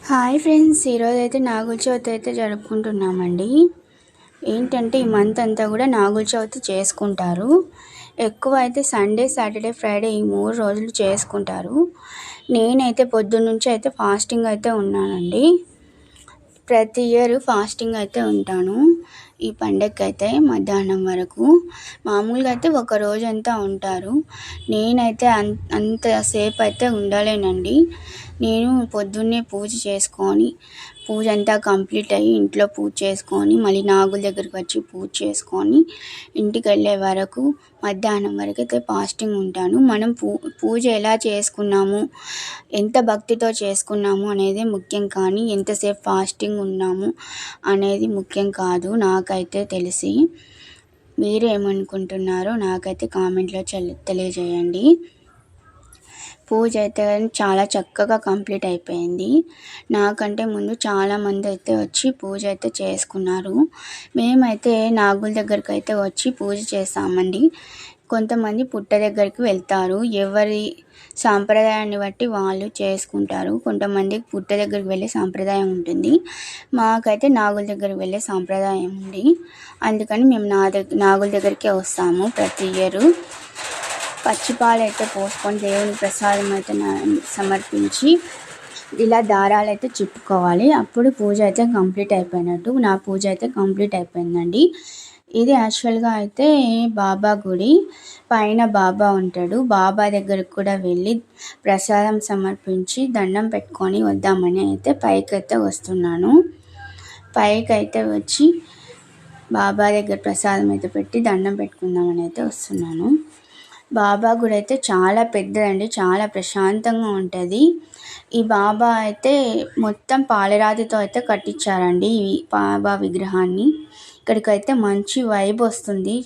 Hi friends, ఈరోజైతే నాగుల చవితి అయితే జరుపుకుంటున్నామండి. ఏంటంటే ఈ మంత్ అంతా కూడా నాగుల చవితి చేసుకుంటారు. ఎక్కువ అయితే సండే, సాటర్డే, ఫ్రైడే ఈ 3 రోజులు చేసుకుంటారు. నేనైతే పొద్దున్నుంచి అయితే ఫాస్టింగ్ అయితే ఉన్నానండి. ప్రతి ఇయర్ ఫాస్టింగ్ అయితే ఉంటాను ఈ పండగకైతే మధ్యాహ్నం వరకు. మామూలుగా అయితే ఒక రోజంతా ఉంటారు. నేనైతే అంతసేపు అయితే ఉండలేనండి. నేను పొద్దున్నే పూజ చేసుకొని, పూజ అంతా కంప్లీట్ అయ్యి ఇంట్లో పూజ చేసుకొని, మళ్ళీ నాగుల దగ్గరికి వచ్చి పూజ చేసుకొని ఇంటికి వెళ్ళే వరకు మధ్యాహ్నం వరకు అయితే ఫాస్టింగ్ ఉంటాను. మనం పూజ ఎలా చేసుకున్నాము, ఎంత భక్తితో చేసుకున్నాము అనేది ముఖ్యం, కానీ ఎంతసేపు ఫాస్టింగ్ ఉన్నాము అనేది ముఖ్యం కాదు నాకైతే తెలిసి. మీరేమనుకుంటున్నారో నాకైతే కామెంట్లో తెలియజేయండి. పూజ అయితే చాలా చక్కగా కంప్లీట్ అయిపోయింది. నాకంటే ముందు చాలామంది అయితే వచ్చి పూజ అయితే చేసుకున్నారు. మేమైతే నాగుల దగ్గరికి అయితే వచ్చి పూజ చేస్తామండి. కొంతమంది పుట్ట దగ్గరికి వెళ్తారు, ఎవరి సాంప్రదాయాన్ని బట్టి వాళ్ళు చేసుకుంటారు. కొంతమందికి పుట్ట దగ్గరికి వెళ్ళే సాంప్రదాయం ఉంటుంది. మాకైతే నాగుల దగ్గరికి వెళ్ళే సాంప్రదాయం ఉంది. అందుకని మేము నాగుల దగ్గరికే వస్తాము ప్రతి ఇయరు. పచ్చిపాలు అయితే పోసుకొని దేవుని ప్రసాదం అయితే సమర్పించి ఇలా దారాలు అయితే చుట్టుకోవాలి. అప్పుడు పూజ అయితే కంప్లీట్ అయిపోయినట్టు. నా పూజ అయితే కంప్లీట్ అయిపోయిందండి. ఇది యాక్చువల్గా అయితే బాబా గుడి. పైన బాబా ఉంటాడు. బాబా దగ్గరికి కూడా వెళ్ళి ప్రసాదం సమర్పించి దండం పెట్టుకొని వద్దామని అయితే పైకైతే వస్తున్నాను. పైకైతే వచ్చి బాబా దగ్గర ప్రసాదం అయితే పెట్టి దండం పెట్టుకుందామని అయితే వస్తున్నాను. బాబా గుడి అయితే చాలా పెద్దదండి, చాలా ప్రశాంతంగా ఉంటుంది. ఈ బాబా అయితే మొత్తం పాలరాతితో అయితే కట్టించారండి ఈ బాబా విగ్రహాన్ని. ఇక్కడికైతే మంచి వైబ్ వస్తుంది.